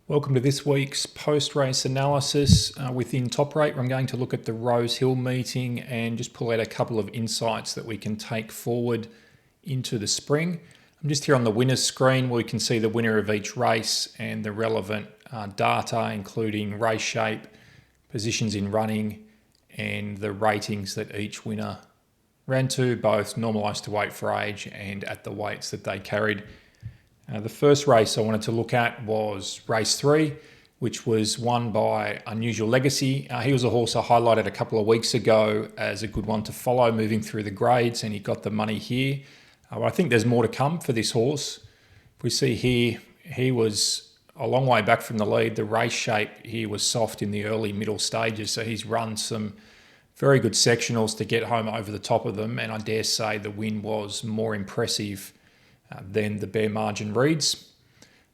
Welcome to this week's post-race analysis within TopRate, where I'm going to look at the Rosehill meeting and just pull out a couple of insights that we can take forward into the spring. I'm just here on the winners screen where we can see the winner of each race and the relevant data, including race shape, positions in running, and the ratings that each winner ran to, both normalised to weight for age and at the weights that they carried. The first race I wanted to look at was race 3, which was won by Unusual Legacy. He was a horse I highlighted a couple of weeks ago as a good one to follow moving through the grades, and he got the money here. I think there's more to come for this horse. If we see here, he was a long way back from the lead. The race shape here was soft in the early middle stages, so he's run some very good sectionals to get home over the top of them, and I dare say the win was more impressive than the bare margin reads.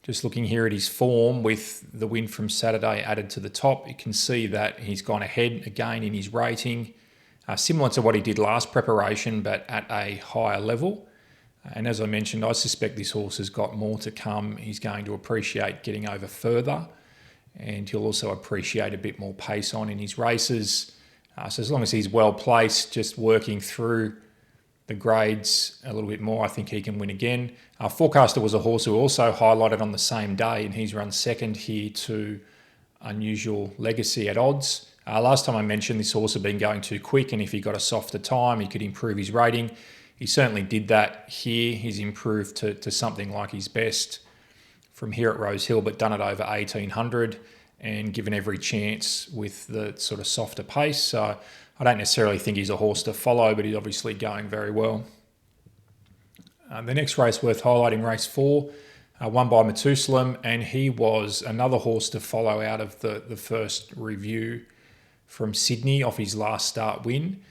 Just looking here at his form with the win from Saturday added to the top, you can see that he's gone ahead again in his rating, similar to what he did last preparation, but at a higher level. And as I mentioned, I suspect this horse has got more to come. He's going to appreciate getting over further, and he'll also appreciate a bit more pace on in his races. So as long as he's well placed, just working through the grades a little bit more, I think he can win again. Forecaster was a horse who also highlighted on the same day, and he's run second here to Unusual Legacy at odds. Last time I mentioned this horse had been going too quick, and if he got a softer time, he could improve his rating. He certainly did that here. He's improved to something like his best from here at Rosehill, but done it over 1800 and given every chance with the sort of softer pace. So I don't necessarily think he's a horse to follow, but he's obviously going very well. The next race worth highlighting, race 4, won by Matum, and he was another horse to follow out of the first review from Sydney off his last start win.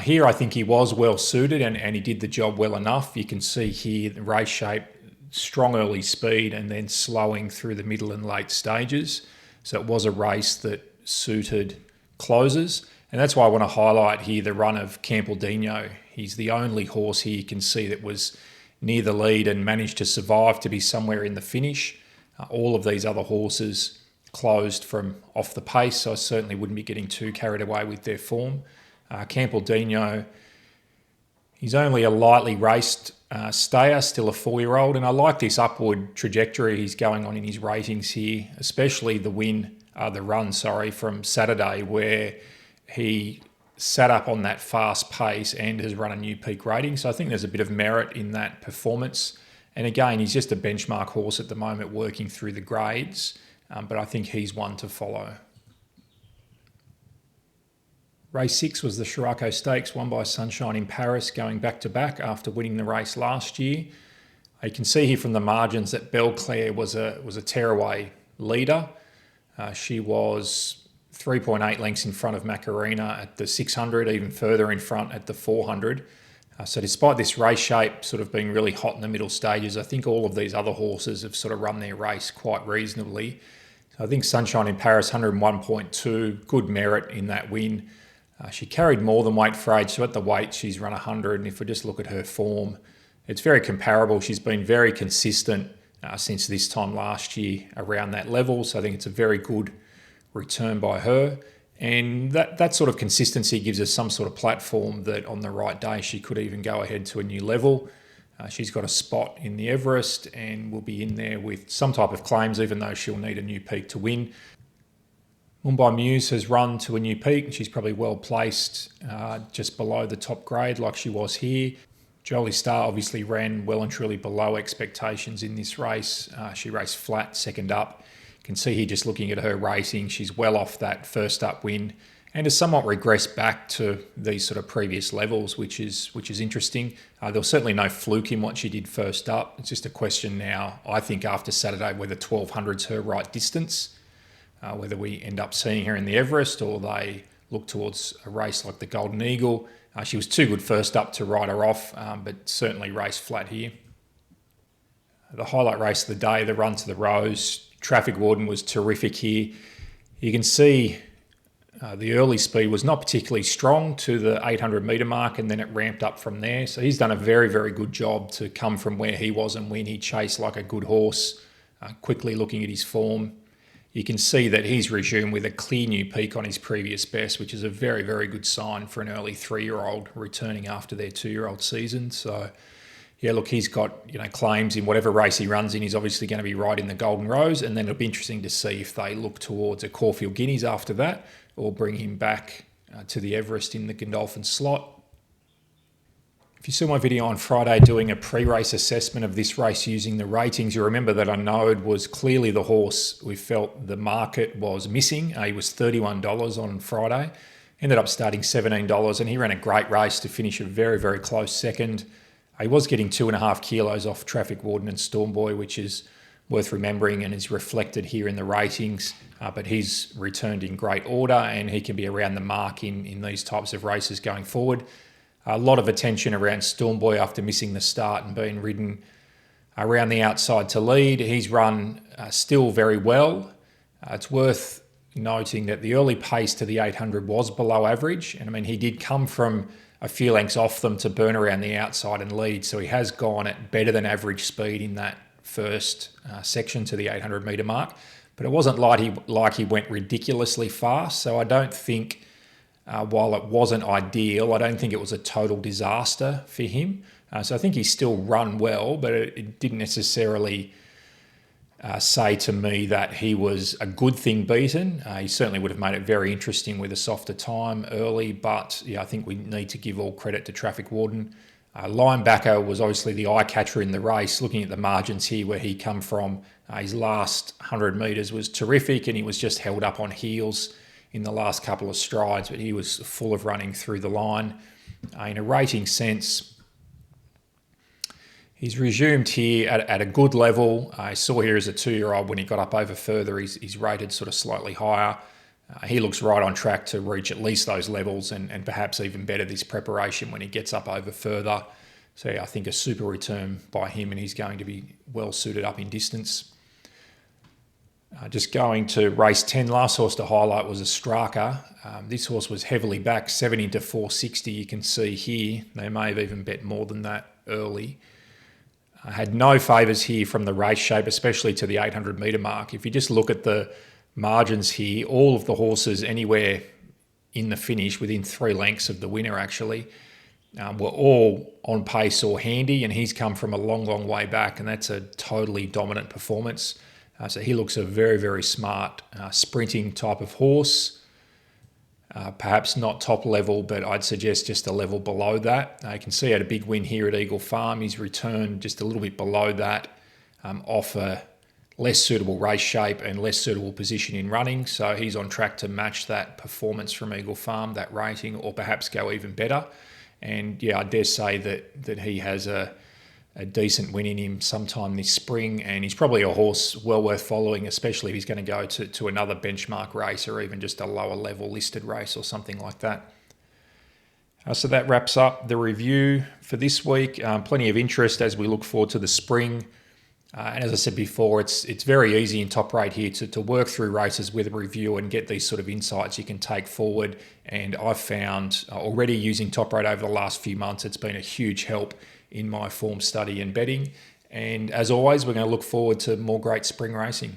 Here I think he was well suited and he did the job well enough. You can see here the race shape, strong early speed and then slowing through the middle and late stages. So it was a race that suited closers. And that's why I want to highlight here the run of Campbell-Dino. He's the only horse here you can see that was near the lead and managed to survive to be somewhere in the finish. All of these other horses closed from off the pace, so I certainly wouldn't be getting too carried away with their form. Campbell-Dino, he's only a lightly raced stayer, still a 4-year-old, and I like this upward trajectory he's going on in his ratings here, especially the run from Saturday, where he sat up on that fast pace and has run a new peak rating. So I think there's a bit of merit in that performance. And again, he's just a benchmark horse at the moment working through the grades, but I think he's one to follow. Race 6 was the Shaco Stakes, won by Sunshine in Paris, going back-to-back after winning the race last year. You can see here from the margins that Belclair was a tearaway leader. She was 3.8 lengths in front of Macarena at the 600, even further in front at the 400. So despite this race shape sort of being really hot in the middle stages, I think all of these other horses have sort of run their race quite reasonably. So I think Sunshine in Paris, 101.2, good merit in that win. She carried more than weight for age, so at the weight she's run 100, and if we just look at her form, it's very comparable. She's been very consistent since this time last year around that level, so I think it's a very good return by her, and that sort of consistency gives us some sort of platform that on the right day she could even go ahead to a new level. She's got a spot in the Everest and will be in there with some type of claims, even though she'll need a new peak to win. Mumbai Muse has run to a new peak and she's probably well placed just below the top grade like she was here. Jolie Star obviously ran well and truly below expectations in this race. She raced flat, second up. You can see here just looking at her rating, she's well off that first up win and has somewhat regressed back to these sort of previous levels, which is interesting. There was certainly no fluke in what she did first up. It's just a question now, I think, after Saturday, whether 1200's her right distance, whether we end up seeing her in the Everest or they look towards a race like the Golden Eagle. She was too good first up to ride her off, but certainly raced flat here. The highlight race of the day, the run to the Rose. Traffic Warden was terrific here. You can see the early speed was not particularly strong to the 800 metre mark, and then it ramped up from there. So he's done a very, very good job to come from where he was and when he chased like a good horse, quickly looking at his form. you can see that he's resumed with a clear new peak on his previous best, which is a very, very good sign for an early 3-year-old returning after their 2-year-old season. So, yeah, look, he's got claims in whatever race he runs in. He's obviously going to be right in the Golden Rose, and then it'll be interesting to see if they look towards a Caulfield Guineas after that, or bring him back to the Everest in the Godolphin slot. If you saw my video on Friday doing a pre-race assessment of this race using the ratings, you remember that Unknown was clearly the horse we felt the market was missing. He was $31 on Friday, ended up starting $17, and he ran a great race to finish a very, very close second. He was getting 2.5 kilos off Traffic Warden and Stormboy, which is worth remembering and is reflected here in the ratings. But he's returned in great order, and he can be around the mark in these types of races going forward. A lot of attention around Stormboy after missing the start and being ridden around the outside to lead. He's run still very well. It's worth noting that the early pace to the 800 was below average. And I mean, he did come from a few lengths off them to burn around the outside and lead. So he has gone at better than average speed in that first section to the 800 metre mark. But it wasn't like he went ridiculously fast. So I don't think... while it wasn't ideal, I don't think it was a total disaster for him. So I think he's still run well, but it didn't necessarily say to me that he was a good thing beaten. He certainly would have made it very interesting with a softer time early, but yeah, I think we need to give all credit to Traffic Warden. Linebacker was obviously the eye catcher in the race. Looking at the margins here where he come from, his last 100 metres was terrific, and he was just held up on heels in the last couple of strides, but he was full of running through the line. In a rating sense, he's resumed here at a good level. I saw here as a 2-year-old when he got up over further, he's rated sort of slightly higher. He looks right on track to reach at least those levels and perhaps even better this preparation when he gets up over further. So yeah, I think a super return by him, and he's going to be well suited up in distance. Just going to race 10, last horse to highlight was a Straka. This horse was heavily back, 70 to 460. You can see here, they may have even bet more than that early. I had no favours here from the race shape, especially to the 800 metre mark. If you just look at the margins here, all of the horses anywhere in the finish, within 3 lengths of the winner actually, were all on pace or handy, and he's come from a long, long way back, and that's a totally dominant performance. So he looks a very, very smart sprinting type of horse. Perhaps not top level, but I'd suggest just a level below that. You can see he had a big win here at Eagle Farm. He's returned just a little bit below that off a less suitable race shape and less suitable position in running. So he's on track to match that performance from Eagle Farm, that rating, or perhaps go even better. And yeah, I dare say that he has a decent win in him sometime this spring, and he's probably a horse well worth following, especially if he's going to go to another benchmark race or even just a lower level listed race or something like that. So that wraps up the review for this week. Plenty of interest as we look forward to the spring. And as I said before, it's very easy in TopRate here to work through races with a review and get these sort of insights you can take forward. And I've found already using TopRate over the last few months, it's been a huge help in my form study and betting. And as always, we're going to look forward to more great spring racing.